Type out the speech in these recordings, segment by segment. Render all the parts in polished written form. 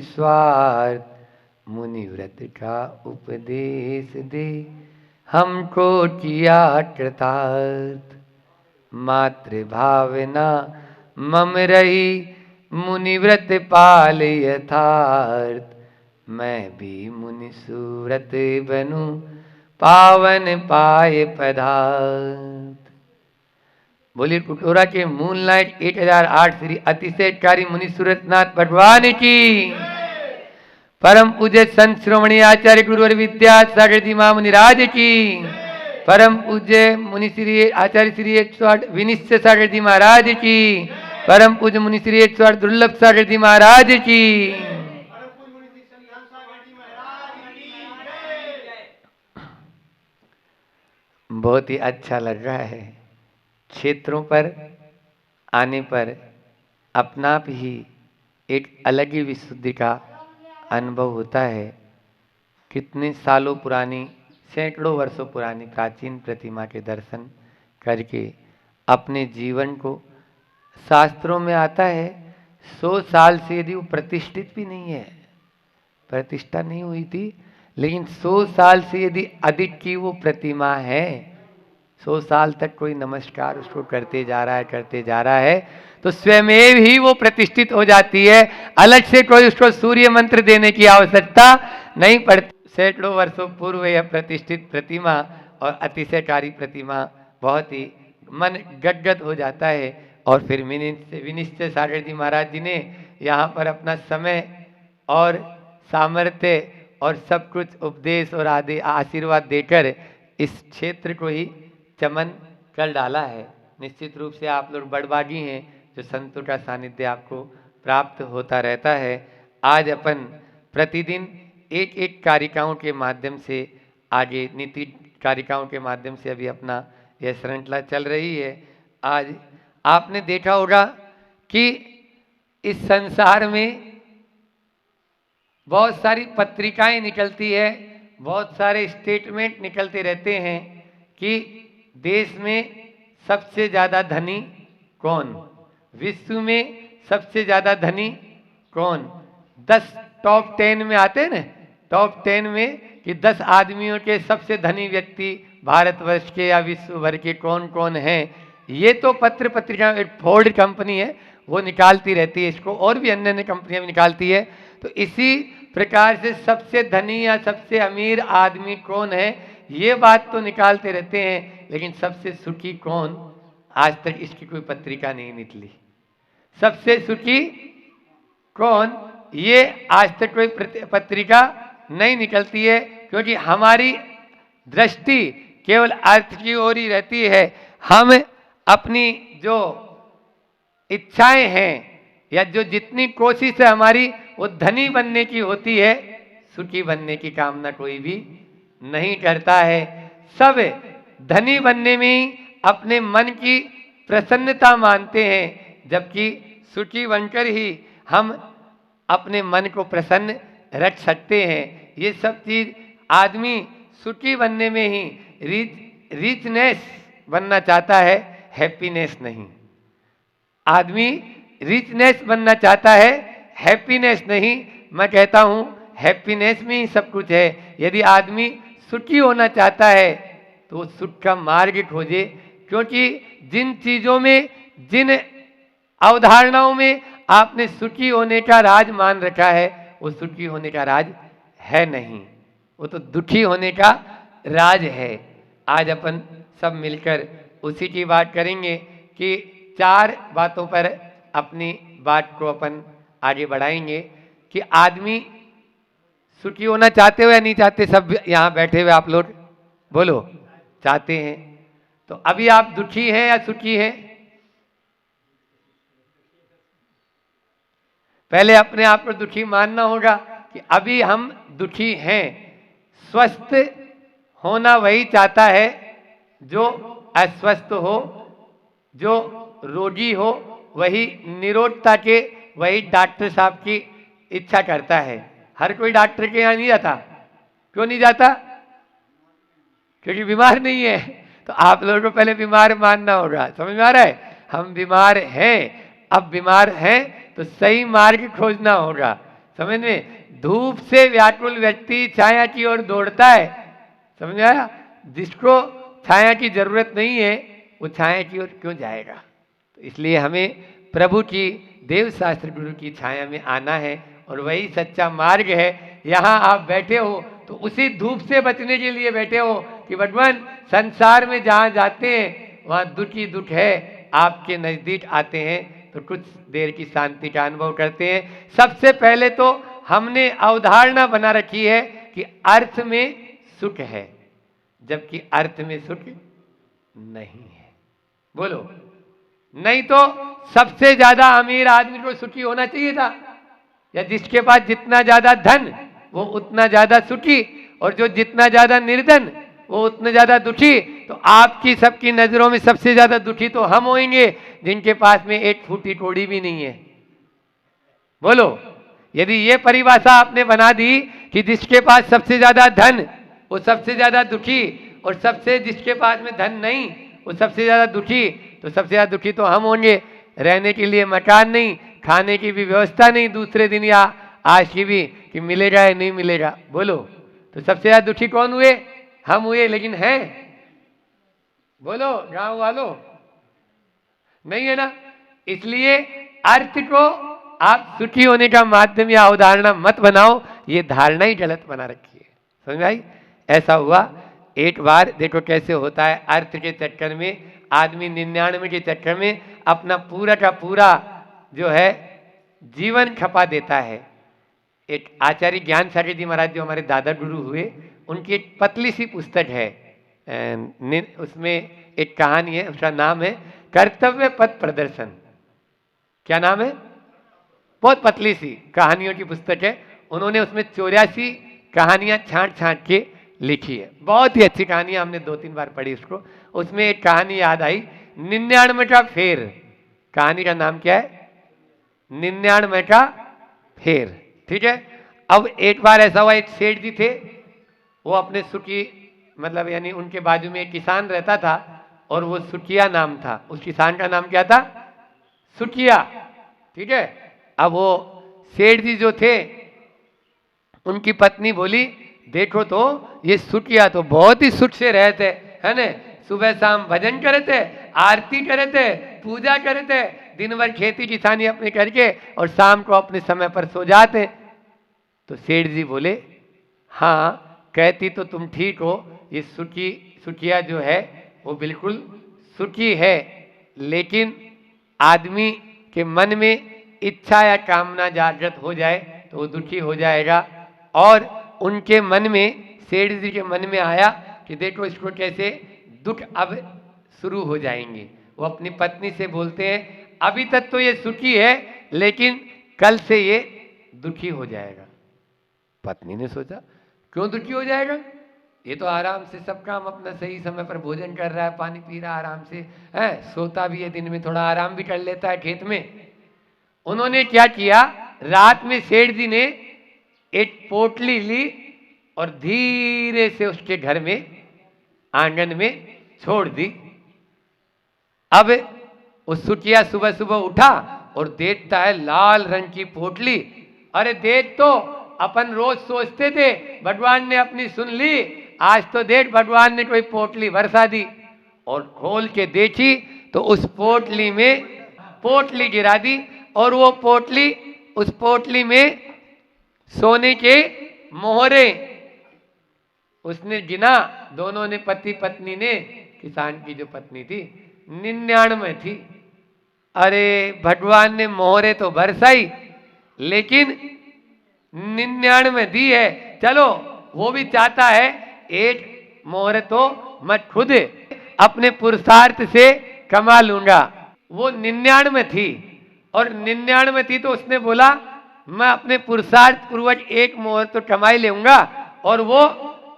निस्वार्थ, मुनि व्रत का उपदेश दे हमको किया कृतार्थ। मातृ भावना मम रही, मुनि व्रत पाल यथार्थ। मैं भी मुनि सुव्रत बनूं, पावन पाए पदार्थ। बोलिए कुटोरा के मूनलाइट 1008 श्री अतिशयकारी मुनि सूरतनाथ भगवान की। परम पूज्य संत श्रोमणी आचार्य गुरुवर विद्यासागर जी महामुनिराज की। परम पूज्य मुनि श्री आचार्य श्री 108 विनिश्चय सागर जी महाराज की। परम पूज्य मुनि श्री 108 दुर्लभ सागर जी महाराज की। बहुत ही अच्छा लग रहा है। क्षेत्रों पर आने पर अपना आप ही एक अलग ही विशुद्धि का अनुभव होता है। कितने सालों पुरानी, सैकड़ों वर्षों पुरानी प्राचीन प्रतिमा के दर्शन करके अपने जीवन को, शास्त्रों में आता है 100 साल से यदि वो प्रतिष्ठित भी नहीं है, प्रतिष्ठा नहीं हुई थी, लेकिन 100 साल से यदि अधिक की वो प्रतिमा है, 100 साल तक कोई नमस्कार उसको करते जा रहा है तो स्वयं ही वो प्रतिष्ठित हो जाती है। अलग से कोई उसको सूर्य मंत्र देने की आवश्यकता नहीं पड़ती। सैकड़ों वर्षों पूर्व यह प्रतिष्ठित प्रतिमा और अतिशयकारी प्रतिमा बहुत ही मन गदगद हो जाता है। और फिर विनिश्चय सागर जी महाराज जी ने यहाँ पर अपना समय और सामर्थ्य और सब कुछ उपदेश और आदि आशीर्वाद देकर इस क्षेत्र को ही चमन कर डाला है। निश्चित रूप से आप लोग बड़भागी हैं जो संतों का सानिध्य आपको प्राप्त होता रहता है। आज अपन प्रतिदिन एक एक कारिकाओं के माध्यम से आगे नीति कारिकाओं के माध्यम से अभी अपना यह श्रृंखला चल रही है। आज आपने देखा होगा कि इस संसार में बहुत सारी पत्रिकाएं निकलती है, बहुत सारे स्टेटमेंट निकलते रहते हैं कि देश में सबसे ज़्यादा धनी कौन, विश्व में सबसे ज़्यादा धनी कौन। 10 टॉप 10 में आते हैं ना, टॉप 10 में कि 10 आदमियों के सबसे धनी व्यक्ति भारतवर्ष के या विश्व भर के कौन कौन हैं। ये तो पत्र पत्रिका, एक फोर्ड कंपनी है वो निकालती रहती है इसको, और भी अन्य अन्य कंपनियां भी निकालती है। तो इसी प्रकार से सबसे धनी या सबसे अमीर आदमी कौन है ये बात तो निकालते रहते हैं, लेकिन सबसे सुखी कौन, आज तक इसकी कोई पत्रिका नहीं निकली। सबसे सुखी कौन, ये आज तक कोई पत्रिका नहीं निकलती है, क्योंकि हमारी दृष्टि केवल अर्थ की ओर ही रहती है। हम अपनी जो इच्छाएं हैं या जो जितनी कोशिश है हमारी वो धनी बनने की होती है, सुखी बनने की कामना कोई भी नहीं करता है। सब धनी बनने में ही अपने मन की प्रसन्नता मानते हैं, जबकि सुखी बनकर ही हम अपने मन को प्रसन्न रख सकते हैं। ये सब चीज आदमी सुखी बनने में ही रिचनेस बनना चाहता है, हैप्पीनेस नहीं। आदमी रिचनेस बनना चाहता है, हैप्पीनेस नहीं। मैं कहता हूं हैप्पीनेस में ही सब कुछ है। यदि आदमी सुखी होना चाहता है तो सुख का मार्ग खोजे, क्योंकि जिन चीजों में, जिन अवधारणाओं में आपने सुखी होने का राज मान रखा है वो सुखी होने का राज है नहीं, वो तो दुखी होने का राज है। आज अपन सब मिलकर उसी की बात करेंगे कि 4 बातों पर अपनी बात को अपन आगे बढ़ाएंगे कि आदमी सुखी होना चाहते हो या नहीं चाहते। सब यहाँ बैठे हुए आप लोग बोलो चाहते हैं। तो अभी आप दुखी हैं या सुखी हैं? पहले अपने आप को दुखी मानना होगा कि अभी हम दुखी हैं। स्वस्थ होना वही चाहता है जो अस्वस्थ हो, जो रोगी हो वही निरोगता के, वही डॉक्टर साहब की इच्छा करता है। हर कोई डॉक्टर के यहाँ नहीं जाता। क्यों नहीं जाता? क्योंकि बीमार नहीं है। तो आप लोगों को पहले बीमार मानना होगा। समझ में आ रहा है? हम बीमार हैं। अब बीमार हैं तो सही मार्ग खोजना होगा। समझ में? धूप से व्याकुल व्यक्ति छाया की ओर दौड़ता है, समझ में आया? जिसको छाया की जरूरत नहीं है वो छाया की ओर क्यों जाएगा? तो इसलिए हमें प्रभु की, देव शास्त्र गुरु की छाया में आना है और वही सच्चा मार्ग है। यहाँ आप बैठे हो तो उसी धूप से बचने के लिए बैठे हो कि भगवान संसार में जहाँ जाते हैं वहाँ दुख ही दुख है, आपके नजदीक आते हैं तो कुछ देर की शांति का अनुभव करते हैं। सबसे पहले तो हमने अवधारणा बना रखी है कि अर्थ में सुख है, जबकि अर्थ में सुख नहीं है। बोलो, नहीं तो सबसे ज्यादा अमीर आदमी को सुखी होना चाहिए था, या जिसके पास जितना ज्यादा धन वो उतना ज्यादा सुखी, और जो जितना ज्यादा निर्धन वो उतना ज्यादा दुखी। तो आपकी सबकी नजरों में सबसे ज्यादा दुखी तो हम होंगे जिनके पास में एक फूटी कौड़ी भी नहीं है। बोलो, यदि ये परिभाषा आपने बना दी कि जिसके पास सबसे ज्यादा धन वो सबसे ज्यादा दुखी, और सबसे जिसके पास में धन नहीं वो सबसे ज्यादा दुखी, तो सबसे ज्यादा दुखी तो हम होंगे। रहने के लिए मकान नहीं, खाने की भी व्यवस्था नहीं, दूसरे दिन या आज की भी कि मिलेगा या नहीं मिलेगा। बोलो, तो सबसे ज्यादा दुखी कौन हुए? हम हुए। लेकिन हैं? बोलो गांव वालों, नहीं है ना। इसलिए अर्थ को आप सुखी होने का माध्यम या अवधारणा मत बनाओ, ये धारणा ही गलत बना रखी है। समझ आई? ऐसा हुआ एक बार, देखो कैसे होता है। अर्थ के चक्कर में आदमी 99 के चक्कर में अपना पूरा का पूरा जो है जीवन खपा देता है। एक आचार्य ज्ञान सागर जी महाराज जो हमारे दादा गुरु हुए, उनकी एक पतली सी पुस्तक है, उसमें एक कहानी है, उसका नाम है कर्तव्य पथ प्रदर्शन। क्या नाम है? बहुत पतली सी कहानियों की पुस्तक है। उन्होंने उसमें 84 कहानियां छांट छांट के लिखी है। बहुत ही अच्छी कहानियां, हमने 2-3 बार पढ़ी उसको। उसमें एक कहानी याद आई, 99 का फेर। कहानी का नाम क्या है? 99 का फेर। ठीक है। अब एक बार ऐसा हुआ, एक सेठ जी थे, वो अपने सुखी, मतलब यानी उनके बाजू में एक किसान रहता था और वो सुखिया नाम था। उस किसान का नाम क्या था? सुखिया। ठीक है। अब वो सेठ जी जो थे, उनकी पत्नी बोली, देखो तो ये सुखिया तो बहुत ही सुख से रहते है ना, सुबह शाम भजन करे थे, आरती करे थे, पूजा करे थे, दिन भर खेती किसानी अपने करके और शाम को अपने समय पर सो जाते। तो सेठ जी बोले, हाँ कहती तो तुम ठीक हो, ये सुखिया जो है वो बिल्कुल सुखी है, लेकिन आदमी के मन में इच्छा या कामना जागृत हो जाए तो वो दुखी हो जाएगा। और उनके मन में, सेठ जी के मन में आया कि देखो इसको कैसे दुख अब शुरू हो जाएंगे। वो अपनी पत्नी से बोलते हैं, अभी तक तो ये सुखी है लेकिन कल से ये दुखी हो जाएगा। पत्नी ने सोचा, क्यों दुखी हो जाएगा? ये तो आराम से सब काम अपना सही समय पर भोजन कर रहा है, पानी पी रहा है आराम से, है सोता भी है, दिन में थोड़ा आराम भी कर लेता है खेत में। उन्होंने क्या किया, रात में सेठ जी ने एक पोटली ली और धीरे से उसके घर में आंगन में छोड़ दी। अब उस सुखिया सुबह सुबह उठा और देखता है लाल रंग की पोटली। अरे देख, तो अपन रोज सोचते थे भगवान ने अपनी सुन ली, आज तो देख भगवान ने कोई पोटली बरसा दी। और खोल के देखी तो उस पोटली में पोटली गिरा दी, और वो पोटली, उस पोटली में सोने के मोहरे। उसने गिना, दोनों ने, पति पत्नी ने, किसान की जो पत्नी थी 99 थी। अरे भगवान ने मोहरे तो बरसाई लेकिन 99 दी है। चलो वो भी चाहता है एक मोहर तो मैं खुद अपने पुरुषार्थ से कमा लूंगा। वो 99 थी और 99 थी तो उसने बोला मैं अपने पुरुषार्थ पूर्वक एक मोहर तो कमा ही लूंगा। और वो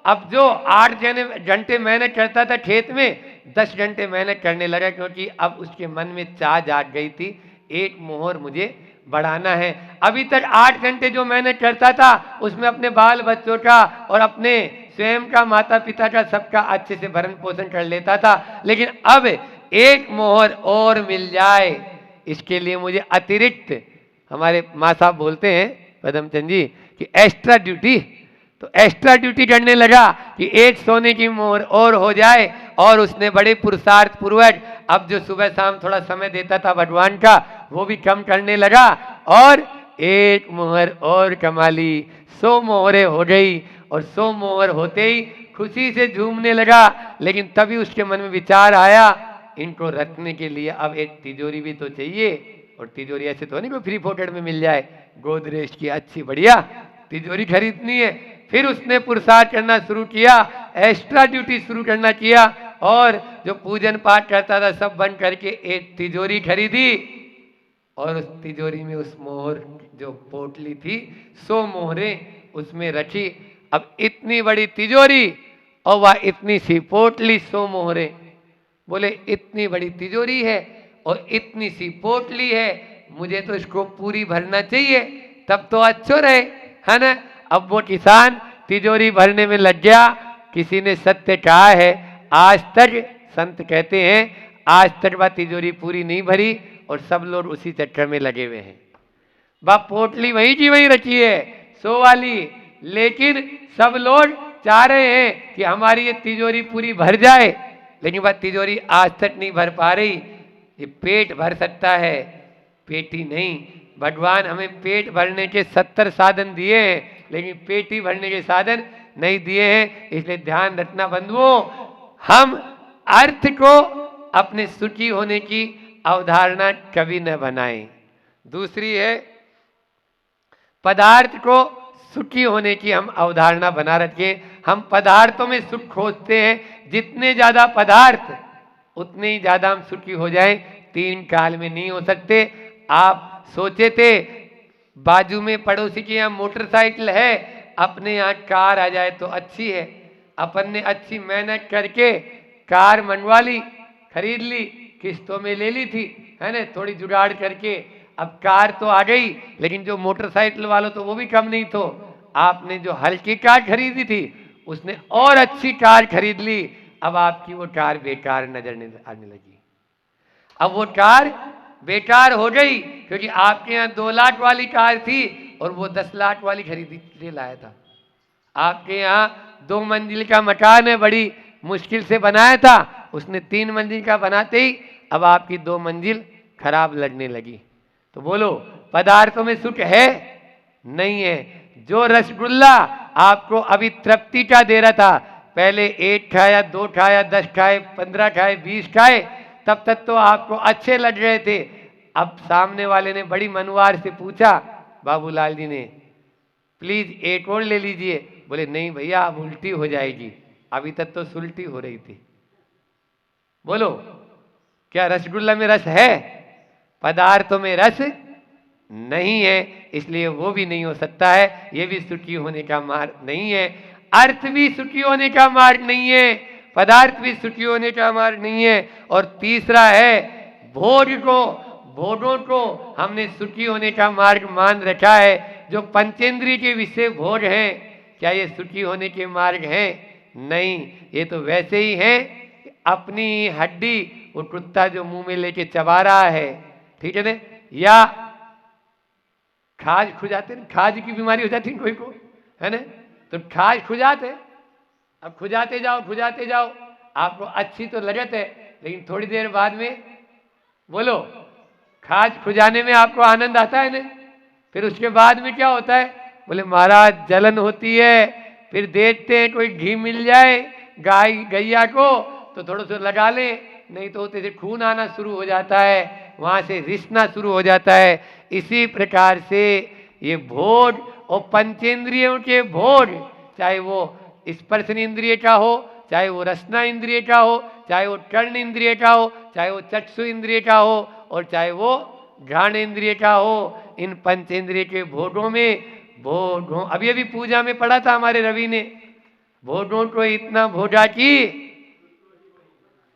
अब जो 8 घंटे मेहनत करता था खेत में, 10 घंटे मेहनत करने लगा, क्योंकि अब उसके मन में चाह जाग गई थी, एक मोहर मुझे बढ़ाना है। अभी तक 8 घंटे जो मेहनत करता था उसमें अपने बाल बच्चों का और अपने स्वयं का, माता पिता का, सबका अच्छे से भरण पोषण कर लेता था। लेकिन अब एक मोहर और मिल जाए, इसके लिए मुझे अतिरिक्त, हमारे माँ साहब बोलते हैं पदमचंद जी कि एक्स्ट्रा ड्यूटी, तो एक्स्ट्रा ड्यूटी करने लगा कि एक सोने की मोहर और हो जाए, और उसने बड़े पुरुषार्थ पूर्वक अब जो सुबह शाम थोड़ा समय देता था भगवान का वो भी कम करने लगा, और एक मोहर और कमा ली, 100 मोहरें हो गई, और 100 मोहर होते ही खुशी से झूमने लगा। लेकिन तभी उसके मन में विचार आया, इनको रखने के लिए अब एक तिजोरी भी तो चाहिए, और तिजोरी ऐसे तो नहीं कोई फ्री पॉकेट में मिल जाए, गोदरेज की अच्छी बढ़िया तिजोरी खरीदनी है। फिर उसने पुरुषार्थ करना शुरू किया, एक्स्ट्रा ड्यूटी शुरू करना किया, और जो पूजन पाठ करता था सब बंद करके एक तिजोरी खरीदी, और उस तिजोरी में उस मोहर जो पोटली थी 100 मोहरें उसमें रखी। अब इतनी बड़ी तिजोरी और वह इतनी सी पोटली 100 मोहरें, बोले इतनी बड़ी तिजोरी है और इतनी सी पोटली है, मुझे तो इसको पूरी भरना चाहिए तब तो अच्छो रहे, है ना। अब वो किसान तिजोरी भरने में लग गया। किसी ने सत्य कहा है, आज तक संत कहते हैं आज तक वह तिजोरी पूरी नहीं भरी, और सब लोग उसी चक्कर में लगे हुए हैं। वह पोटली वहीं की वहीं रखी है 100 वाली, लेकिन सब लोग चाह रहे हैं कि हमारी ये तिजोरी पूरी भर जाए, लेकिन वह तिजोरी आज तक नहीं भर पा रही। ये पेट भर सकता है, पेटी नहीं। भगवान हमें पेट भरने के 70 साधन दिए हैं, लेकिन पेटी भरने के साधन नहीं दिए हैं। इसलिए ध्यान रखना बंधुओं, हम अर्थ को अपने सुखी होने की अवधारणा कभी न बनाएं। दूसरी है, पदार्थ को सुखी होने की हम अवधारणा बना रखें। हम पदार्थों में सुख खोजते हैं, जितने ज्यादा पदार्थ उतने ही ज्यादा हम सुखी हो जाएं। 3 काल में नहीं हो सकते। आप सोचे थे बाजू में पड़ोसी के यहाँ मोटरसाइकिल है, अपने यहाँ कार आ जाए तो अच्छी है। अपन ने अच्छी मेहनत करके कार मंगवा ली, खरीद ली, किस्तों में ले ली थी, है ना, थोड़ी जुगाड़ करके। अब कार तो आ गई, लेकिन जो मोटरसाइकिल वालों तो वो भी कम नहीं तो आपने जो हल्की कार खरीदी थी उसने और अच्छी कार खरीद ली। अब आपकी वो कार बेकार नजर आने लगी। अब वो कार बेकार हो गई क्योंकि आपके यहाँ 2 लाख वाली कार थी और वो 10 लाख वाली खरीदी ले लाया था। आपके यहाँ 2 मंजिल का मकान है, बड़ी मुश्किल से बनाया था, उसने 3 मंजिल का बनाते ही अब आपकी 2 मंजिल खराब लगने लगी। तो बोलो पदार्थों में सुख है? नहीं है। जो रसगुल्ला आपको अभी तृप्ति का दे रहा था, पहले 1 खाया, 2 खाया, 10 खाए, 15 खाए, 20 खाए, तब तक तो आपको अच्छे लग रहे थे। अब सामने वाले ने बड़ी मनुवार से पूछा, बाबूलाल जी ने, प्लीज एक और ले लीजिए। बोले नहीं भैया अब उल्टी हो जाएगी, अभी तक तो सुलटी हो रही थी। बोलो क्या रसगुल्ला में रस है? पदार्थों में रस नहीं है, इसलिए वो भी नहीं हो सकता है। ये भी सुखी होने का मार्ग नहीं है। अर्थ भी सुखी होने का मार्ग नहीं है, पदार्थ भी सुखी होने का मार्ग नहीं है। और तीसरा है भोग को, भोगों को हमने सुखी होने का मार्ग मान रखा है। जो पंचेंद्रिय के विषय भोग हैं, क्या ये सुखी होने के मार्ग हैं? नहीं, ये तो वैसे ही हैं। अपनी हड्डी वो कुत्ता जो मुंह में लेके चबा रहा है, ठीक है ना, या खाज खुजाते ना, खाज की बीमारी हो जाती है कोई को, है ना, तो खाज खुजाते, अब खुजाते जाओ, आपको अच्छी तो लगत है, लेकिन थोड़ी देर बाद में बोलो खाज खुजाने में आपको आनंद आता है ना, फिर उसके बाद में क्या होता है? बोले महाराज जलन होती है। फिर देखते हैं कोई घी मिल जाए गाय गैया को तो थोड़ा सा लगा ले, नहीं तो उसे खून आना शुरू हो जाता है, वहां से रिसना शुरू हो जाता है। इसी प्रकार से ये भोग और पंचेंद्रियों के भोग, चाहे वो स्पर्शन इंद्रिय का हो, चाहे वो रसना इंद्रिय का हो, चाहे वो कर्ण इंद्रिय का हो, चाहे वो चक्षु इंद्रिय का हो, और चाहे वो घ्राण इंद्रिय का हो, इन पंचेंद्रिय के भोगों में भोगों, अभी अभी पूजा में पढ़ा था हमारे रवि ने, भोगों को इतना भोगा कि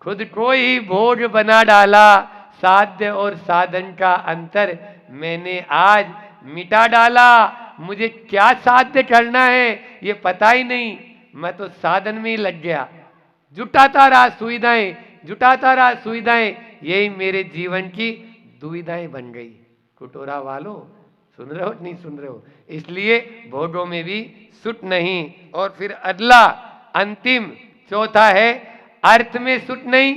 खुद को ही भोग बना डाला। साध्य और साधन का अंतर मैंने आज मिटा डाला। मुझे क्या साध्य करना है ये पता ही नहीं, मैं तो साधन में ही लग गया, जुटाता रहा सुविधाएं, यही मेरे जीवन की दुविधाएं बन गई। कुटोरा वालों सुन रहे हो नहीं सुन रहे हो? इसलिए भोगों में भी सुट नहीं। और फिर अगला अंतिम चौथा है, अर्थ में सुट नहीं,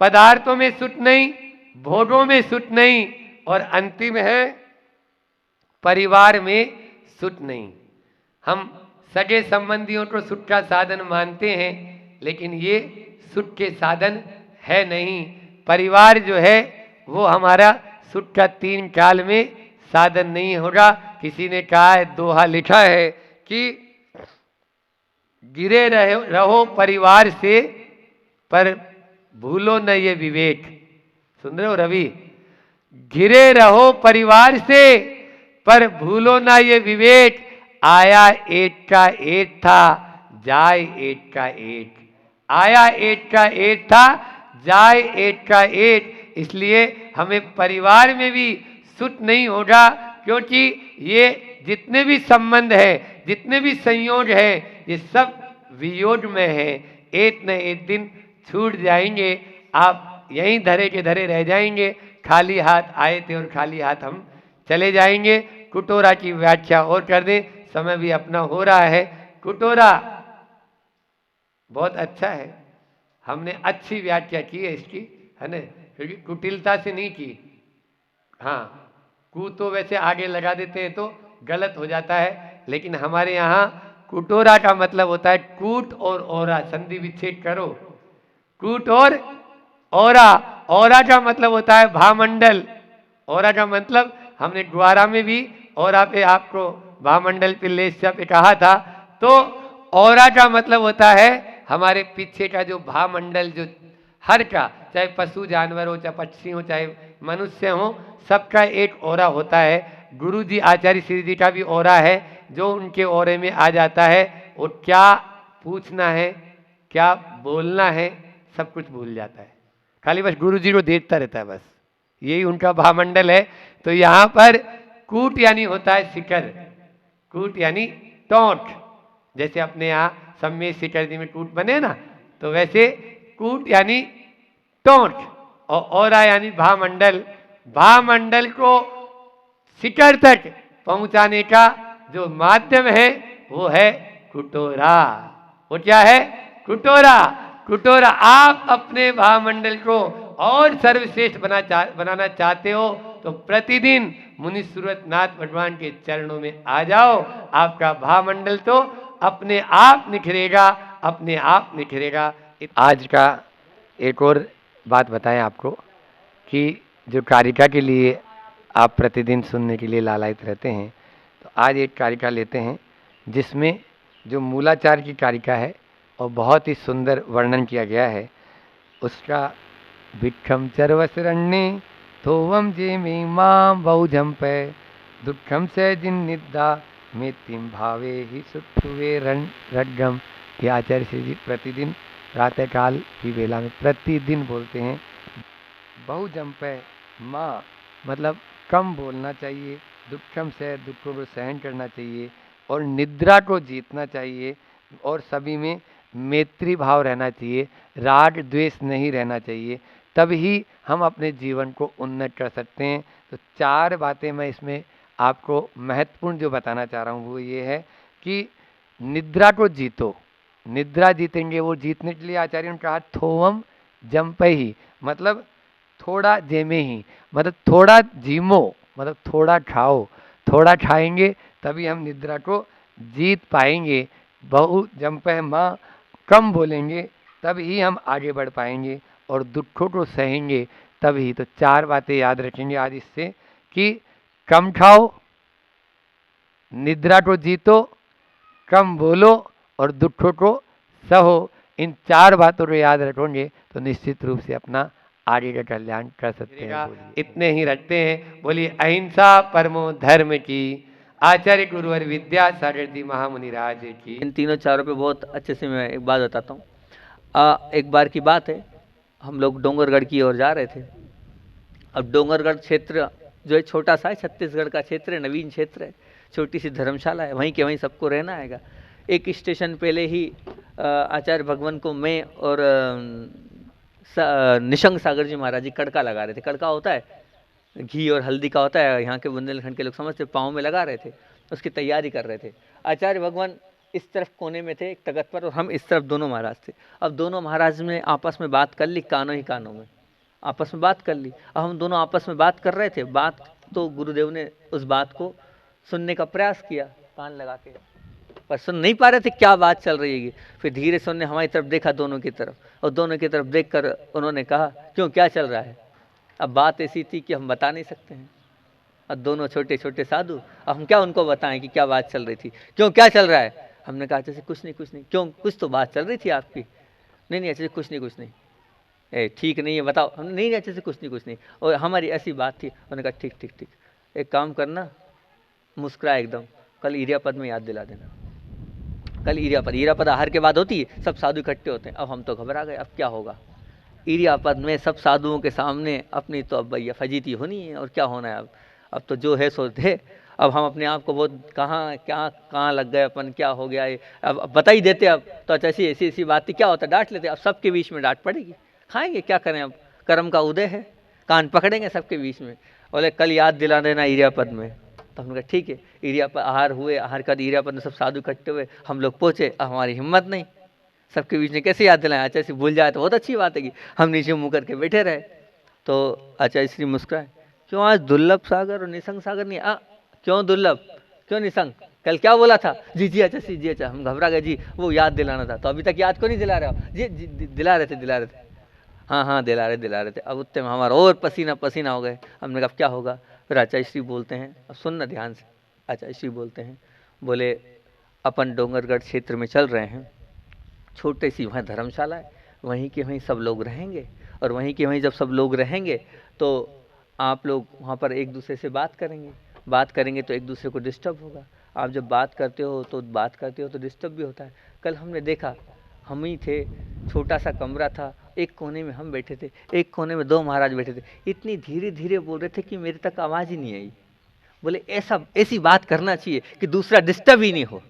पदार्थों में सुट नहीं, भोगों में सुट नहीं, और अंतिम है परिवार में सुट नहीं। हम सगे संबंधियों को सुख का साधन मानते हैं, लेकिन ये सुख के साधन है नहीं। परिवार जो है वो हमारा सुख का 3 काल में साधन नहीं होगा। किसी ने कहा है, दोहा लिखा है कि गिरे रहो परिवार से, पर भूलो न ये विवेक। सुन रहे हो रवि? घिरे रहो परिवार से, पर भूलो ना ये विवेक। आया एक का एक था, जाए एक का एक। आया एक का एक था, जाए एक का एक। इसलिए हमें परिवार में भी सुख नहीं होगा, क्योंकि ये जितने भी संबंध है, जितने भी संयोग है, ये सब वियोग में है। एक न एक दिन छूट जाएंगे, आप यहीं धरे के धरे रह जाएंगे। खाली हाथ आए थे और खाली हाथ हम चले जाएंगे। कुटोरा की व्याख्या और कर दें, समय भी अपना हो रहा है। कुटोरा बहुत अच्छा है, हमने अच्छी व्याख्या की है इसकी, है ना, क्योंकि कुटिलता से नहीं की। हाँ, कू तो वैसे आगे लगा देते हैं तो गलत हो जाता है, लेकिन हमारे यहाँ कुटोरा का मतलब होता है कूट और ओरा, संधि विच्छेद करो। कूट और ओरा, ओरा का मतलब होता है भामंडल। ओरा का मतलब हमने द्वारा में भी ओरा पे आपको भामंडल पे लेस्या पे कहा था। तो ओरा का मतलब होता है हमारे पीछे का जो भामंडल, जो हर का, चाहे पशु जानवर हो, चाहे पक्षी हो, चाहे मनुष्य हो, सबका एक ओरा होता है। गुरु जी आचार्य श्री जी का भी ओरा है, जो उनके ओरे में आ जाता है वो क्या पूछना है, क्या बोलना है, सब कुछ भूल जाता है। खाली बस गुरु जी को देखता रहता है, बस यही उनका भामंडल है। तो यहाँ पर कूट यानी होता है शिखर, कूट यानी टोंट। जैसे अपने यहाँ सम्मेद शिखर जी में कूट बने ना, तो वैसे कूट यानी टोंट, और ओरा यानी भामंडल। भामंडल को शिखर तक पहुंचाने का जो माध्यम है वो है कुटोरा। वो क्या है? कुटोरा। कुटोरा, आप अपने भामंडल को और सर्वश्रेष्ठ बनाना चाहते हो तो प्रतिदिन मुनि सूरतनाथ भगवान के चरणों में आ जाओ। आपका भामंडल तो अपने आप निखरेगा, अपने आप निखरेगा। आज का एक और बात बताएं आपको कि जो कारिका के लिए आप प्रतिदिन सुनने के लिए लालायित रहते हैं, तो आज एक कारिका लेते हैं जिसमें जो मूलाचार की कारिका है और बहुत ही सुंदर वर्णन किया गया है उसका। भिक्षम चरवसरण्ये थोवम जे में मां बहुजम पे दुखम से जिन निद्दा मेतिम भावे ही सुत्वे रड्गम। ये आचार्य श्री जी प्रतिदिन प्रातःकाल की वेला में प्रतिदिन बोलते हैं। बहुजम पे माँ मतलब कम बोलना चाहिए, दुखम से दुखों को सहन करना चाहिए, और निद्रा को जीतना चाहिए, और सभी में मैत्री भाव रहना चाहिए, राग द्वेष नहीं रहना चाहिए। तभी हम अपने जीवन को उन्नत कर सकते हैं। तो 4 बातें मैं इसमें आपको महत्वपूर्ण जो बताना चाह रहा हूँ वो ये है कि निद्रा को जीतो। निद्रा जीतेंगे, वो जीतने के लिए आचार्य ने कहा थोवम जम्पे ही, मतलब थोड़ा जेमे ही, मतलब थोड़ा जीमो, मतलब थोड़ा खाओ। थोड़ा खाएंगे तभी हम निद्रा को जीत पाएंगे। बहु जम्पे माँ, कम बोलेंगे तभी हम आगे बढ़ पाएंगे, और दुखों को सहेंगे तभी। तो 4 बातें याद रखेंगे आज इससे कि कम खाओ, निद्रा को जीतो, कम बोलो और दुखों को सहो। इन 4 बातों को याद रखोगे तो निश्चित रूप से अपना आगे का कल्याण कर सकते हैं। इतने ही रखते हैं। बोलिए अहिंसा परमो धर्म की। आचार्य गुरुवर विद्यासागर जी महामुनि राज की। इन तीनों चारों पे बहुत अच्छे से मैं एक बात बताता हूँ। एक बार की बात है, हम लोग डोंगरगढ़ की ओर जा रहे थे। अब डोंगरगढ़ क्षेत्र जो है छोटा सा है, छत्तीसगढ़ का क्षेत्र है, नवीन क्षेत्र है, छोटी सी धर्मशाला है, वहीं के वहीं सबको रहना आएगा। एक स्टेशन पहले ही आचार्य भगवान को मैं और निशंग सागर जी महाराज जी कड़का लगा रहे थे। कड़का होता है घी और हल्दी का होता है, यहाँ के बुंदेलखंड के लोग समझते, पाँव में लगा रहे थे, उसकी तैयारी कर रहे थे। आचार्य भगवान इस तरफ कोने में थे एक तख्त पर, और हम इस तरफ दोनों महाराज थे। अब दोनों महाराज ने आपस में बात कर ली, कानों ही कानों में आपस में बात कर ली। अब हम दोनों आपस में बात कर रहे थे, बात तो गुरुदेव ने उस बात को सुनने का प्रयास किया कान लगा के, पर सुन नहीं पा रहे थे क्या बात चल रही है। फिर धीरे से उन्होंने हमारी तरफ देखा, दोनों की तरफ, और दोनों की तरफ देखकर उन्होंने कहा, क्यों, क्या चल रहा है? अब बात ऐसी थी कि हम बता नहीं सकते हैं। अब दोनों छोटे छोटे साधु, अब हम क्या उनको बताएं कि क्या बात चल रही थी, क्यों, क्या चल रहा है? हमने कहा जैसे कुछ नहीं कुछ नहीं। क्यों, कुछ तो बात चल रही थी आपकी। नहीं नहीं, अच्छे से कुछ नहीं कुछ नहीं। ठीक नहीं है, बताओ। हम नहीं अच्छे से कुछ नहीं। और हमारी ऐसी बात थी। उन्होंने कहा ठीक ठीक ठीक, एक काम करना, मुस्कुराए एकदम, कल इरियापद में याद दिला देना। कल इरियापद आहार के बाद होती है, सब साधु इकट्ठे होते हैं। अब हम तो घबरा गए, अब क्या होगा? इरियापद में सब साधुओं के सामने अपनी तो अब भैया फजीती होनी है, और क्या होना है अब तो जो है सो थे। अब हम अपने आप को बहुत कहाँ लग गए अपन, क्या हो गया ये, अब बता ही देते। अब तो अच्छा ऐसी बात थी, क्या होता, डांट लेते। अब सबके बीच में डांट पड़ेगी, खाएंगे क्या करें, अब कर्म का उदय है, कान पकड़ेंगे सबके बीच में। बोले कल याद दिला देना इरियापद में। तो हमने कहा ठीक है। इरियापद आहार हुए, आहार का इरियापद में सब साधु इकट्ठे हुए, हम लोग पहुंचे। अब हमारी हिम्मत नहीं, सबके बीच में कैसे याद दिलाएं? आचार्य श्री भूल जाए तो बहुत अच्छी बात है कि हम नीचे मुँह करके बैठे रहे। तो आचार्य श्री मुस्कुराए, क्यों आज दुर्लभ सागर और निसंग सागर नहीं? क्यों दुर्लभ, क्यों निसंग? कल क्या बोला था? जी अच्छा जी अच्छा। हम घबरा गए जी, वो याद दिलाना था। तो अभी तक याद क्यों नहीं दिला रहे हो? जी दिला रहे थे। हाँ दिला रहे थे। अब उतने में हमारा और पसीना पसीना हो गए। हमने कहा क्या होगा? फिर आचार्य श्री बोलते हैं, अब सुनना ध्यान से। आचार्य श्री बोलते हैं, बोले अपन डोंगरगढ़ क्षेत्र में चल रहे हैं, छोटे सी वहाँ धर्मशाला है, वहीं के वहीं सब लोग रहेंगे, और वहीं के वहीं जब सब लोग रहेंगे तो आप लोग वहाँ पर एक दूसरे से बात करेंगे तो एक दूसरे को डिस्टर्ब होगा। आप जब बात करते हो तो डिस्टर्ब भी होता है। कल हमने देखा, हम ही थे, छोटा सा कमरा था, एक कोने में हम बैठे थे, एक कोने में दो महाराज बैठे थे। इतनी धीरे धीरे बोल रहे थे कि मेरे तक आवाज़ ही नहीं आई। बोले ऐसी बात करना चाहिए कि दूसरा डिस्टर्ब ही नहीं हो,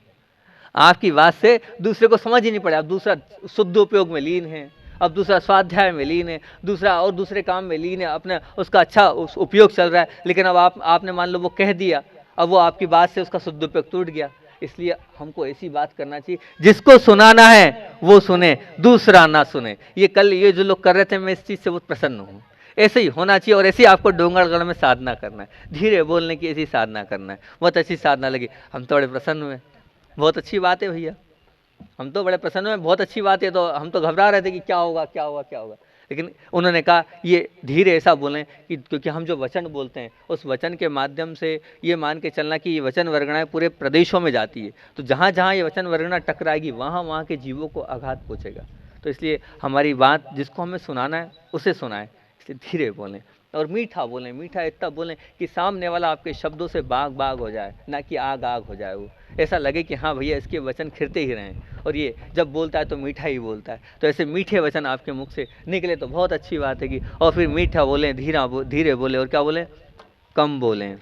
आपकी बात से दूसरे को समझ ही नहीं पड़े। अब दूसरा शुद्ध उपयोग में लीन है, अब दूसरा स्वाध्याय में लीन है, दूसरा और दूसरे काम में लीन है, अपने उसका अच्छा उपयोग चल रहा है। लेकिन अब आपने मान लो वो कह दिया, अब वो आपकी बात से उसका शुद्ध उपयोग टूट गया। इसलिए हमको ऐसी बात करना चाहिए, जिसको सुनाना है वो सुने, दूसरा ना सुने। ये जो लोग कर रहे थे, मैं इस चीज़ से बहुत प्रसन्न हूँ। ऐसे ही होना चाहिए, और ऐसे ही आपको डोंगरगढ़ में साधना करना है, धीरे बोलने की ऐसी साधना करना है। बहुत अच्छी साधना लगी, हम तो बड़े प्रसन्न हुए। बहुत अच्छी बात है भैया, हम तो बड़े प्रसन्न हुए, बहुत अच्छी बात है। तो हम तो घबरा रहे थे कि क्या होगा। लेकिन उन्होंने कहा ये धीरे ऐसा बोलें कि क्योंकि हम जो वचन बोलते हैं, उस वचन के माध्यम से ये मान के चलना कि ये वचन वर्गणाएं पूरे प्रदेशों में जाती है। तो जहाँ जहाँ ये वचन वर्गणा टकराएगी, वहाँ के जीवों को आघात पहुँचेगा। तो इसलिए हमारी बात जिसको हमें सुनाना है उसे सुनाएं, इसलिए धीरे बोलें और मीठा बोलें। मीठा इतना बोलें कि सामने वाला आपके शब्दों से बाग हो जाए, ना कि आग हो जाए। वो ऐसा लगे कि हाँ भैया इसके वचन खिरते ही रहें, और ये जब बोलता है तो मीठा ही बोलता है। तो ऐसे मीठे वचन आपके मुख से निकले तो बहुत अच्छी बात है कि, और फिर मीठा बोलें, धीरे बोलें, और क्या बोलें, कम बोलें।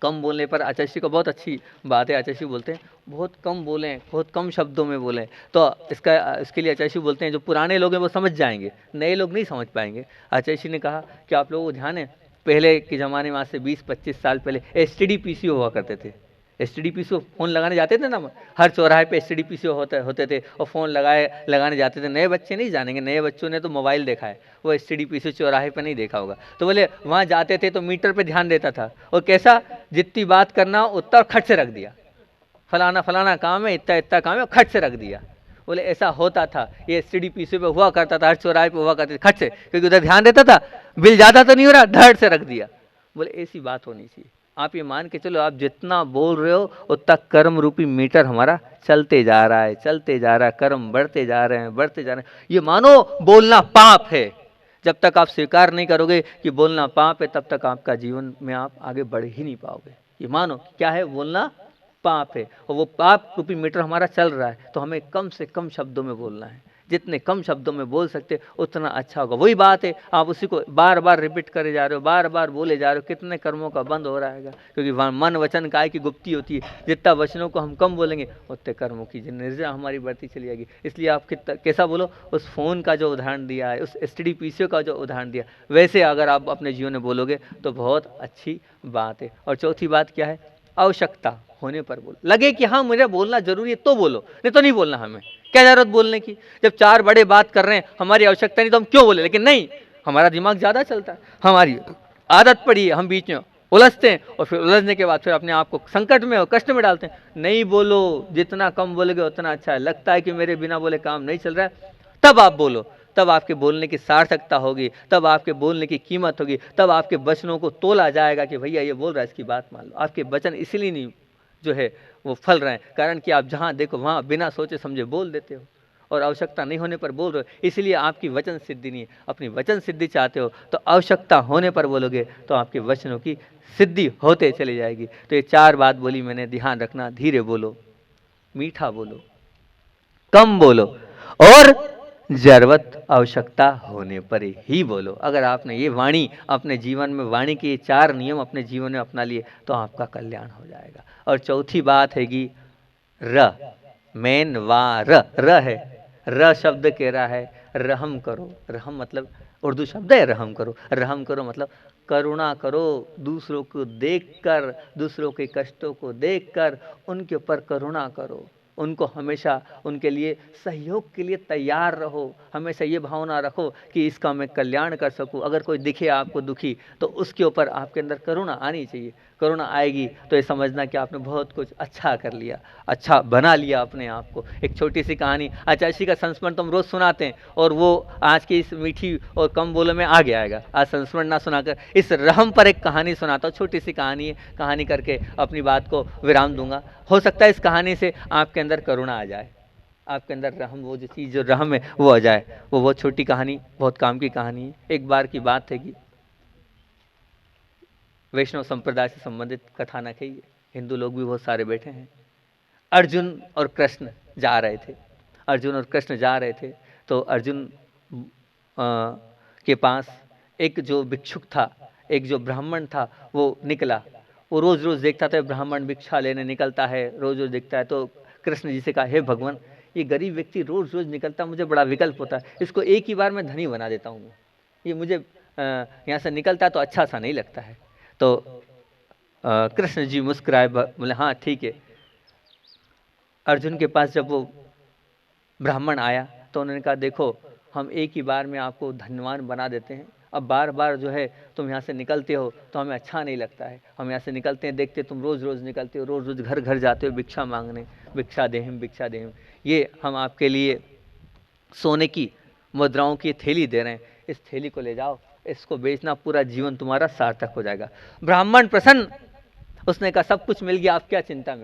कम बोलने पर आचार्य श्री को बहुत अच्छी बात है। आचार्य श्री बोलते हैं बहुत कम बोलें, बहुत कम शब्दों में बोलें। तो इसके लिए आचार्य श्री बोलते हैं जो पुराने लोग हैं वो समझ जाएंगे, नए लोग नहीं समझ पाएंगे। आचार्य श्री ने कहा कि आप लोगों को ध्यान है, पहले के ज़माने में आज से 20-25 साल पहले STD PCO हुआ करते थे। STD PCO फ़ोन लगाने जाते थे ना, हर चौराहे पे STD PCO होते थे, और फ़ोन लगाने जाते थे। नए बच्चे नहीं जानेंगे, नए बच्चों ने तो मोबाइल देखा है, वो STD PCO चौराहे पे नहीं देखा होगा। तो बोले वहाँ जाते थे तो मीटर पे ध्यान देता था, और कैसा, जितनी बात करना उतना खट से रख दिया, फलाना काम है, इतना काम है, खट से रख दिया। बोले ऐसा होता था, ये STD PCO पे हुआ करता था, हर चौराहे पे हुआ करते थे, खट से, क्योंकि उधर ध्यान देता था, बिल ज़्यादा तो नहीं हो रहा, धड़ से रख दिया। बोले ऐसी बात होनी चाहिए। आप ये मान के चलो, आप जितना बोल रहे हो उतना कर्म रूपी मीटर हमारा चलते जा रहा है, कर्म बढ़ते जा रहे हैं। ये मानो बोलना पाप है। जब तक आप स्वीकार नहीं करोगे कि बोलना पाप है, तब तक आपका जीवन में आप आगे बढ़ ही नहीं पाओगे। ये मानो क्या है, बोलना पाप है, और वो पाप रूपी मीटर हमारा चल रहा है। तो हमें कम से कम शब्दों में बोलना है, जितने कम शब्दों में बोल सकते उतना अच्छा होगा। वही बात है, आप उसी को बार बार रिपीट करे जा रहे हो, बार बार बोले जा रहे हो, कितने कर्मों का बंद हो रहा है। क्योंकि मन वचन काय की गुप्ती होती है, जितना वचनों को हम कम बोलेंगे उतने कर्मों की निर्जरा हमारी बढ़ती चली जाएगी। इसलिए आप कितना कैसा बोलो, उस फ़ोन का जो उदाहरण दिया है, उस STD PCO का जो उदाहरण दिया, वैसे अगर आप अपने जीवन में बोलोगे तो बहुत अच्छी बात है। और चौथी बात क्या है, आवश्यकता होने पर बोलो। लगे कि हाँ मुझे बोलना जरूरी है तो बोलो, नहीं तो नहीं बोलना। हमें क्या जरूरत बोलने की, जब चार बड़े बात कर रहे हैं, हमारी आवश्यकता नहीं तो हम क्यों बोले। लेकिन नहीं, हमारा दिमाग ज़्यादा चलता है, हमारी आदत पड़ी है, हम बीच में उलझते हैं और फिर उलझने के बाद फिर अपने आप को संकट में और कष्ट में डालते हैं। नहीं बोलो, जितना कम बोलोगे उतना अच्छा है। लगता है कि मेरे बिना बोले काम नहीं चल रहा है, तब आप बोलो, तब आपके बोलने की सार्थकता होगी, तब आपके बोलने की कीमत होगी, तब आपके वचनों को तोला जाएगा कि भैया ये बोल रहा है, इसकी बात मान लो। आपके वचन इसलिए नहीं जो है वो फल रहे हैं, कारण कि आप जहाँ देखो वहाँ बिना सोचे समझे बोल देते हो और आवश्यकता नहीं होने पर बोल रहे हो, इसलिए आपकी वचन सिद्धि नहीं है। अपनी वचन सिद्धि चाहते हो तो आवश्यकता होने पर बोलोगे तो आपके वचनों की सिद्धि होते चली जाएगी। तो ये चार बात बोली मैंने, ध्यान रखना, धीरे बोलो, मीठा बोलो, कम बोलो और जरूरत आवश्यकता होने पर ही बोलो। अगर आपने ये वाणी अपने जीवन में, वाणी के ये चार नियम अपने जीवन में अपना लिए तो आपका कल्याण हो जाएगा। और चौथी बात है कि र मेन वा र है, र शब्द कह रहा है रहम करो। रहम मतलब उर्दू शब्द है रहम करो। रहम करो मतलब करुणा करो, दूसरों को देखकर, दूसरों के कष्टों को देखकर उनके ऊपर करुणा करो, उनको हमेशा उनके लिए सहयोग के लिए तैयार रहो। हमेशा ये भावना रखो कि इसका मैं कल्याण कर सकूं। अगर कोई दिखे आपको दुखी तो उसके ऊपर आपके अंदर करुणा आनी चाहिए। करुणा आएगी तो ये समझना कि आपने बहुत कुछ अच्छा कर लिया, अच्छा बना लिया अपने आप को। एक छोटी सी कहानी, आचार्य का संस्मरण तो हम रोज़ सुनाते हैं और वो आज की इस मीठी और कम बोलों में आ गया आएगा। आज संस्मरण ना सुनाकर इस रहम पर एक कहानी सुनाता हूँ, छोटी सी कहानी है। कहानी करके अपनी बात को विराम दूंगा। हो सकता है इस कहानी से आपके अंदर करुणा आ जाए, आपके अंदर रहम, वो जो चीज़ जो रहम है वो आ जाए। वो बहुत छोटी कहानी, बहुत काम की कहानी है। एक बार की बात है कि वैष्णव संप्रदाय से संबंधित कथानक है ये, हिंदू लोग भी बहुत सारे बैठे हैं। अर्जुन और कृष्ण जा रहे थे, अर्जुन और कृष्ण जा रहे थे तो अर्जुन के पास एक जो भिक्षुक था, एक जो ब्राह्मण था वो निकला। वो रोज़ रोज़ देखता था ब्राह्मण भिक्षा लेने निकलता है, रोज़ रोज़ देखता है। तो कृष्ण जी से कहा, हे भगवान, ये गरीब व्यक्ति रोज़ रोज़ निकलता, मुझे बड़ा विकल्प होता है, इसको एक ही बार में धनी बना देता हूँ। ये मुझे यहाँ से निकलता है तो अच्छा सा नहीं लगता है। तो कृष्ण जी मुस्कुराए, बोले हाँ ठीक है। अर्जुन के पास जब वो ब्राह्मण आया तो उन्होंने कहा, देखो हम एक ही बार में आपको धनवान बना देते हैं, अब बार बार जो है तुम यहाँ से निकलते हो तो हमें अच्छा नहीं लगता है। हम यहाँ से निकलते हैं, देखते तुम रोज़ रोज़ निकलते हो, रोज़ रोज़ घर घर जाते हो भिक्षा मांगने, भिक्षा देहिम भिक्षा देहिम। ये हम आपके लिए सोने की मुद्राओं की थैली दे रहे हैं, इस थैली को ले जाओ, इसको बेचना, पूरा जीवन तुम्हारा सार्थक हो जाएगा। ब्राह्मण प्रसन्न, उसने कहा सब कुछ मिल गया, आप क्या चिंता,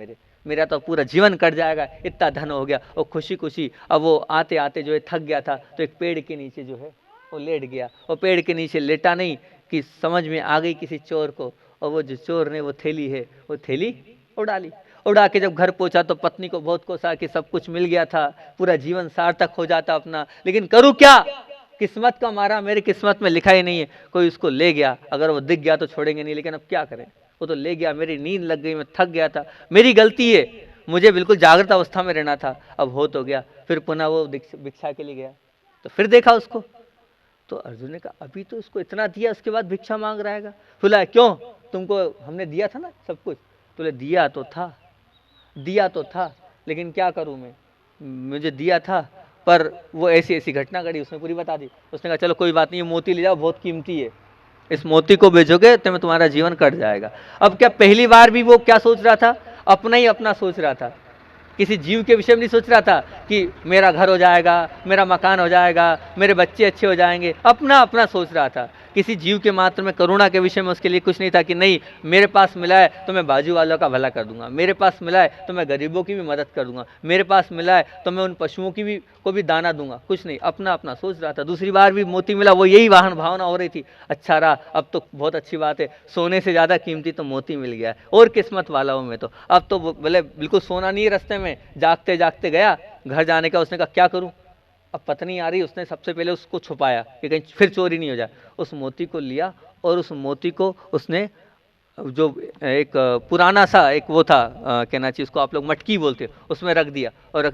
मेरा तो पूरा जीवन कट जाएगा, इतना धन हो गया। और खुशी खुशी अब वो आते आते जो है थक गया था तो एक पेड़ के नीचे जो है वो लेट गया। और पेड़ के नीचे लेटा नहीं कि समझ में आ गई किसी चोर को, और वो जो चोर ने वो थैली है वो थैली उड़ा ली। उड़ा के जब घर पहुंचा तो पत्नी को बहुत कोसा कि सब कुछ मिल गया था, पूरा जीवन सार्थक हो जाता अपना, लेकिन करूँ क्या, किस्मत का मारा, मेरी किस्मत में लिखा ही नहीं है, कोई उसको ले गया। अगर वो दिख गया तो छोड़ेंगे नहीं, लेकिन अब क्या करें, वो तो ले गया, मेरी नींद लग गई, मैं थक गया था, मेरी गलती है, मुझे बिल्कुल जागृत अवस्था में रहना था, अब हो तो गया। फिर पुनः वो भिक्षा के लिए गया तो फिर देखा उसको, तो अर्जुन ने कहा अभी तो उसको इतना दिया, उसके बाद भिक्षा मांग रहा है। बोला क्यों, तुमको हमने दिया था ना सब कुछ। बोले दिया तो था, लेकिन क्या करूं मैं, मुझे दिया था पर वो ऐसी ऐसी घटना घटी, उसने पूरी बता दी। उसने कहा चलो कोई बात नहीं, ये मोती ले जाओ, बहुत कीमती है, इस मोती को बेचोगे तो तुम्हारा जीवन कट जाएगा। अब क्या पहली बार भी वो क्या सोच रहा था, अपना ही अपना सोच रहा था, किसी जीव के विषय में नहीं सोच रहा था कि मेरा घर हो जाएगा, मेरा मकान हो जाएगा, मेरे बच्चे अच्छे हो जाएंगे, अपना अपना सोच रहा था। किसी जीव के मात्र में करुणा के विषय में उसके लिए कुछ नहीं था कि नहीं मेरे पास मिला है तो मैं बाजू वालों का भला कर दूंगा, मेरे पास मिला है तो मैं गरीबों की भी मदद कर दूंगा, मेरे पास मिला है तो मैं उन पशुओं की भी को भी दाना दूंगा, कुछ नहीं, अपना अपना सोच रहा था। दूसरी बार भी मोती मिला, वो यही वाहन भावना हो रही थी, अच्छा रहा, अब तो बहुत अच्छी बात है, सोने से ज़्यादा कीमती तो मोती मिल गया है, और किस्मत वाला हूँ मैं तो। अब तो बोले बिल्कुल सोना नहीं, रास्ते में जागते जागते गया, घर जाने का उसने कहा क्या करूँ, अब पत्नी आ रही, उसने सबसे पहले उसको छुपाया कि कहीं फिर चोरी नहीं हो जाए। उस मोती को लिया और उस मोती को उसने जो एक पुराना सा एक वो था, कहना चाहिए उसको आप लोग मटकी बोलते हो, उसमें रख दिया। और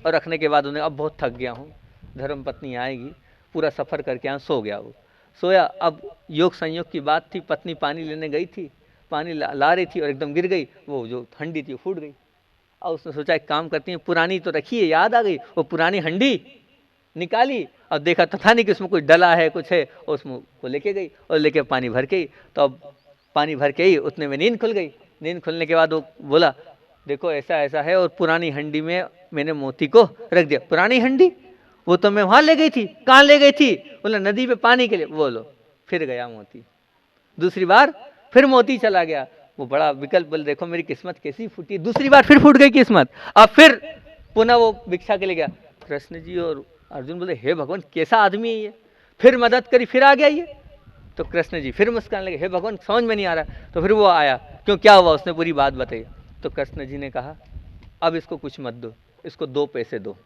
रखने के बाद उन्हें अब बहुत थक गया हूँ, धर्म पत्नी आएगी, पूरा सफ़र करके यहाँ सो गया। वो सोया। अब योग संयोग की बात थी, पत्नी पानी लेने गई थी, पानी ला रही थी और एकदम गिर गई, वो जो हंडी थी फूट गई। और उसने सोचा एक काम करती है, पुरानी तो रखी है, याद आ गई, वो पुरानी हंडी निकाली। अब देखा तो था नहीं कि उसमें कुछ डला है कुछ है, और उसमें को लेके गई और लेके पानी भर के ही। तो अब पानी भर के ही उतने में नींद खुल गई। नींद खुलने के बाद वो बोला देखो ऐसा ऐसा है, और पुरानी हंडी में मैंने मोती को रख दिया। पुरानी हंडी? वो तो मैं वहां ले गई थी। कहाँ ले गई थी? बोला नदी पे पानी के लिए। बोलो, फिर गया मोती। दूसरी बार फिर मोती चला गया। वो बड़ा विकल्प, बोले देखो मेरी किस्मत कैसी फूटी। दूसरी बार फिर फूट गई किस्मत। अब फिर पुनः वो भिक्षा के लिए गया। कृष्ण जी और अर्जुन बोले हे भगवान कैसा आदमी है ये, फिर मदद करी फिर आ गया ये। तो कृष्ण जी फिर मुस्कान लगे, हे भगवान समझ में नहीं आ रहा। तो फिर वो आया, क्यों क्या हुआ, उसने पूरी बात बताई। तो कृष्ण जी ने कहा अब इसको कुछ मत दो, इसको 2 पैसे दो।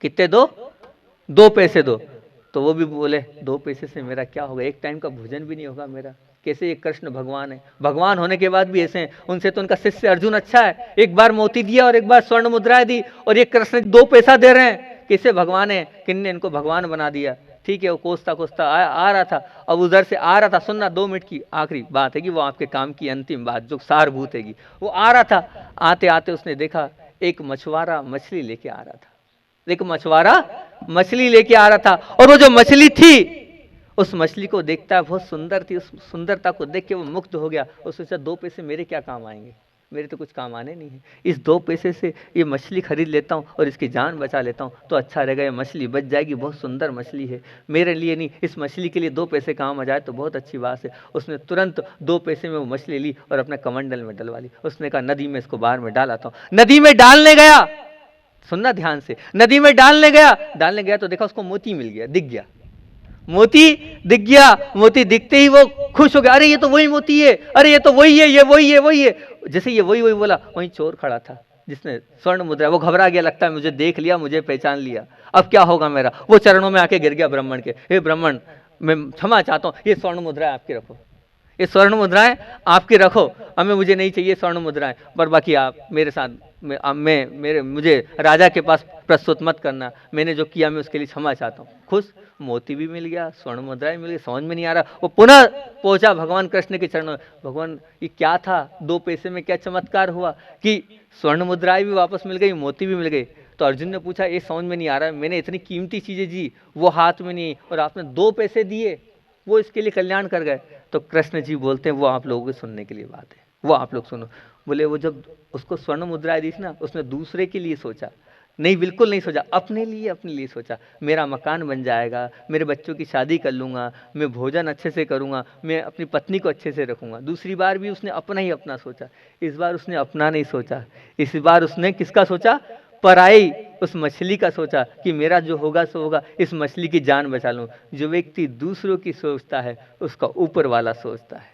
कितने दो? 2 पैसे दो। तो वो भी बोले 2 पैसे से मेरा क्या होगा, एक टाइम का भोजन भी नहीं होगा मेरा। कैसे ये कृष्ण भगवान है, भगवान होने के बाद भी ऐसे हैं। उनसे तो उनका शिष्य अर्जुन अच्छा है, एक बार मोती दिया और एक बार स्वर्ण मुद्राएं दी, और ये कृष्ण 2 पैसा दे रहे हैं। कैसे भगवान है, किन्ने इनको भगवान बना दिया। ठीक है, वो कोसता कोसता आ रहा था। अब उधर से आ रहा था, सुनना 2 मिनट की आखिरी बात है कि वो आपके काम की अंतिम बात जो सारभूत हैगी। वो आ रहा था, आते आते उसने देखा एक मछुआरा मछली लेके आ रहा था। एक मछुआरा मछली लेके आ रहा था, और वो जो मछली थी उस मछली को देखता है बहुत सुंदर थी। उस सुंदरता को देख के वो मुग्ध हो गया। उसने सोचा 2 पैसे मेरे क्या काम आएंगे, मेरे तो कुछ काम आने नहीं है। इस 2 पैसे से ये मछली खरीद लेता हूँ और इसकी जान बचा लेता हूँ तो अच्छा रहेगा। ये मछली बच जाएगी, बहुत सुंदर मछली है, मेरे लिए नहीं इस मछली के लिए 2 पैसे काम आ जाए तो बहुत अच्छी बात है। उसने तुरंत 2 पैसे में वो मछली ली और अपने कमंडल में डलवा ली। उसने कहा नदी में इसको बाहर में डालाता हूँ। नदी में डालने गया, सुनना ध्यान से, नदी में डालने गया तो देखा उसको मोती मिल गया, दिख गया, मोती दिख गया। मोती दिखते ही वो खुश हो गया, अरे ये तो वही मोती है, अरे ये तो वही है, ये वही है, वही है। जैसे ये वही बोला, वहीं चोर खड़ा था जिसने स्वर्ण मुद्रा, वो घबरा गया, लगता है मुझे देख लिया, मुझे पहचान लिया, अब क्या होगा मेरा। वो चरणों में आके गिर गया ब्राह्मण के, हे ब्राह्मण मैं क्षमा चाहता हूँ, ये स्वर्ण मुद्रा आपकी रखो, ये स्वर्ण मुद्राएं आपकी रखो, हमें मुझे नहीं चाहिए स्वर्ण मुद्राएं, पर बाकी आप मेरे साथ मुझे राजा के पास प्रस्तुत मत करना, मैंने जो किया मैं उसके लिए क्षमा चाहता हूँ। खुश, मोती भी मिल गया, स्वर्ण मुद्राएं मिल गई, समझ में नहीं आ रहा। वो पुनः पहुंचा भगवान कृष्ण के चरणों में, भगवान ये क्या था, 2 पैसे में क्या चमत्कार हुआ कि स्वर्ण मुद्राएं भी वापस मिल गई, मोती भी मिल गई। तो अर्जुन ने पूछा ये समझ में नहीं आ रहा है, मैंने इतनी कीमती चीजें दी वो हाथ में नहीं, और आपने 2 पैसे दिए वो इसके लिए कल्याण कर गए। तो कृष्ण जी बोलते हैं वो आप लोगों के सुनने के लिए बात है, वो आप लोग सुनो। बोले वो जब उसको स्वर्ण मुद्राएं दी ना, उसने दूसरे के लिए सोचा नहीं, बिल्कुल नहीं सोचा, अपने लिए सोचा, मेरा मकान बन जाएगा, मेरे बच्चों की शादी कर लूंगा, मैं भोजन अच्छे से करूंगा, मैं अपनी पत्नी को अच्छे से रखूंगा। दूसरी बार भी उसने अपना ही अपना सोचा, इस बार उसने अपना नहीं सोचा, इस बार उसने किसका सोचा, पराई उस मछली का सोचा कि मेरा जो होगा सो होगा, इस मछली की जान बचा लूं। जो व्यक्ति दूसरों की सोचता है उसका ऊपर वाला सोचता है,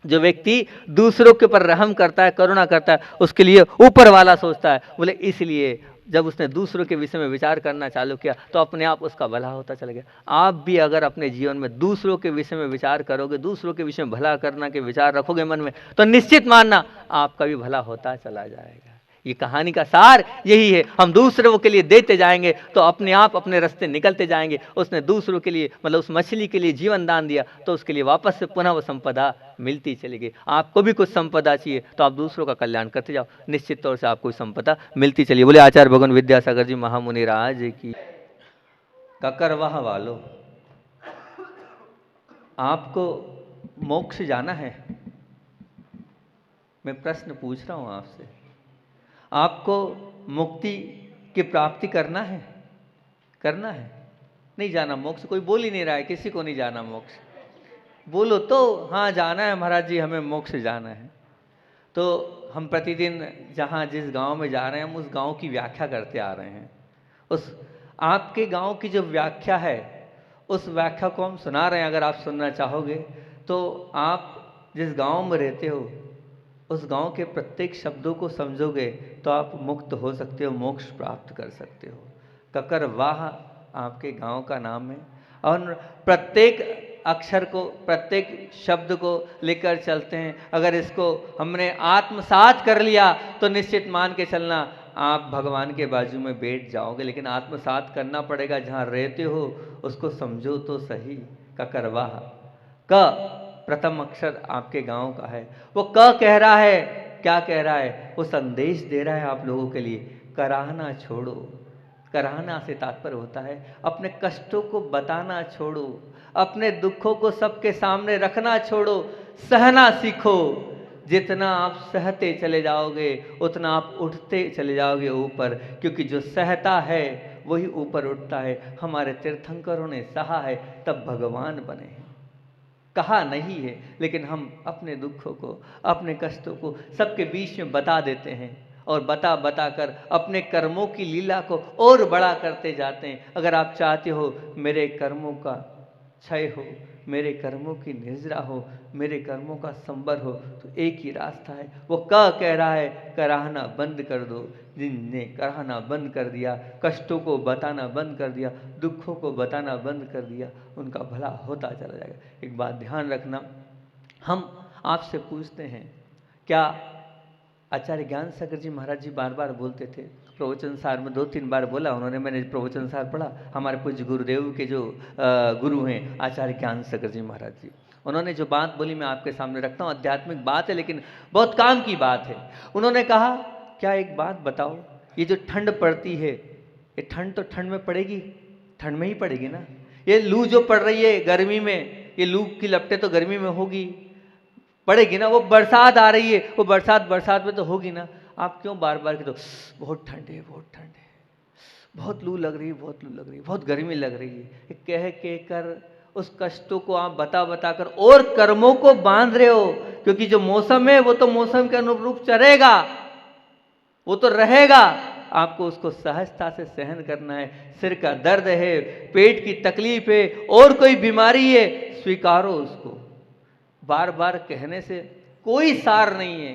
जो व्यक्ति दूसरों के ऊपर रहम करता है, करुणा करता है, उसके लिए ऊपर वाला सोचता है। बोले इसलिए जब उसने दूसरों के विषय में विचार करना चालू किया तो अपने आप उसका भला होता चला गया। आप भी अगर अपने जीवन में दूसरों के विषय में विचार करोगे, दूसरों के विषय में भला करना के विचार रखोगे मन में, तो निश्चित मानना आपका भी भला होता चला जाएगा। ये कहानी का सार यही है, हम दूसरों के लिए देते जाएंगे तो अपने आप अपने रास्ते निकलते जाएंगे। उसने दूसरों के लिए, मतलब उस मछली के लिए जीवन दान दिया तो उसके लिए वापस से पुनः वो संपदा मिलती चली गई। आपको भी कुछ संपदा चाहिए तो आप दूसरों का कल्याण करते जाओ, निश्चित तौर से आपको संपदा मिलती चलिए। बोले आचार्य भगवान विद्यासागर जी महामुनि राज की। ककरवाह वालों, आपको मोक्ष जाना है, मैं प्रश्न पूछ रहा हूं आपसे, आपको मुक्ति की प्राप्ति करना है, करना है, नहीं जाना मोक्ष? कोई बोल ही नहीं रहा है, किसी को नहीं जाना मोक्ष। बोलो तो हाँ जाना है महाराज जी, हमें मोक्ष जाना है। तो हम प्रतिदिन जहाँ जिस गांव में जा रहे हैं हम उस गांव की व्याख्या करते आ रहे हैं। उस आपके गांव की जो व्याख्या है उस व्याख्या को हम सुना रहे हैं। अगर आप सुनना चाहोगे तो आप जिस गांव में रहते हो उस गांव के प्रत्येक शब्दों को समझोगे तो आप मुक्त हो सकते हो, मोक्ष प्राप्त कर सकते हो। ककर वाह आपके गांव का नाम है और प्रत्येक अक्षर को, प्रत्येक शब्द को लेकर चलते हैं। अगर इसको हमने आत्मसात कर लिया तो निश्चित मान के चलना आप भगवान के बाजू में बैठ जाओगे। लेकिन आत्मसात करना पड़ेगा, जहाँ रहते हो उसको समझो तो सही। ककरवाह क प्रथम अक्षर आपके गांव का है। वो क कह रहा है, क्या कह रहा है? वो संदेश दे रहा है आप लोगों के लिए, कराहना छोड़ो। कराहना से तात्पर्य होता है अपने कष्टों को बताना छोड़ो, अपने दुखों को सबके सामने रखना छोड़ो, सहना सीखो। जितना आप सहते चले जाओगे उतना आप उठते चले जाओगे ऊपर, क्योंकि जो सहता है वही ऊपर उठता है। हमारे तीर्थंकरों ने सहा है तब भगवान बने हैं। कहा नहीं है, लेकिन हम अपने दुखों को, अपने कष्टों को सबके बीच में बता देते हैं और बता बता कर अपने कर्मों की लीला को और बड़ा करते जाते हैं। अगर आप चाहते हो मेरे कर्मों का क्षय हो, मेरे कर्मों की निर्जरा हो, मेरे कर्मों का संबर हो, तो एक ही रास्ता है। वो कह रहा है कराहना बंद कर दो। जिनने कराहना बंद कर दिया, कष्टों को बताना बंद कर दिया, दुखों को बताना बंद कर दिया, उनका भला होता चला जाएगा। एक बात ध्यान रखना, हम आपसे पूछते हैं, क्या आचार्य ज्ञान सागर जी महाराज जी बार बार बोलते थे, प्रवचन सार में 2-3 बार बोला उन्होंने, मैंने प्रवचन सार पढ़ा। हमारे पूज्य गुरुदेव के जो गुरु हैं आचार्य ज्ञान सागर जी महाराज जी, उन्होंने जो बात बोली मैं आपके सामने रखता हूँ। आध्यात्मिक बात है लेकिन बहुत काम की बात है। उन्होंने कहा, क्या एक बात बताओ, ये जो ठंड पड़ती है, ये ठंड तो ठंड में पड़ेगी, ठंड में ही पड़ेगी ना। ये लू जो पड़ रही है गर्मी में, ये लू की लपटें तो गर्मी में होगी, पड़ेगी ना। वो बरसात आ रही है, वो बरसात में तो होगी ना। आप क्यों बार बार कहते हो बहुत ठंड है, बहुत ठंड है, बहुत लू लग रही है, बहुत लू लग रही है, बहुत गर्मी लग रही है। कह कर उस कष्टों को आप बता बता कर और कर्मों को बांध रहे हो, क्योंकि जो मौसम है वो तो मौसम के अनुरूप चलेगा, वो तो रहेगा। आपको उसको सहजता से सहन करना है। सिर का दर्द है, पेट की तकलीफ है, और कोई बीमारी है, स्वीकारो उसको। बार बार कहने से कोई सार नहीं है,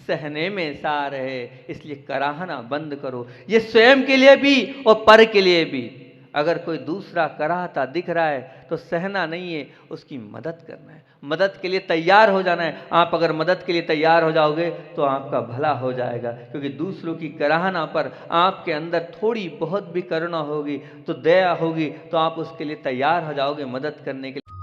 सहने में सार है। इसलिए कराहना बंद करो, ये स्वयं के लिए भी और पर के लिए भी। अगर कोई दूसरा कराहता दिख रहा है तो सहना नहीं है, उसकी मदद करना है, मदद के लिए तैयार हो जाना है। आप अगर मदद के लिए तैयार हो जाओगे तो आपका भला हो जाएगा, क्योंकि दूसरों की कराहना पर आपके अंदर थोड़ी बहुत भी करुणा होगी, तो दया होगी, तो आप उसके लिए तैयार हो जाओगे मदद करने के लिए।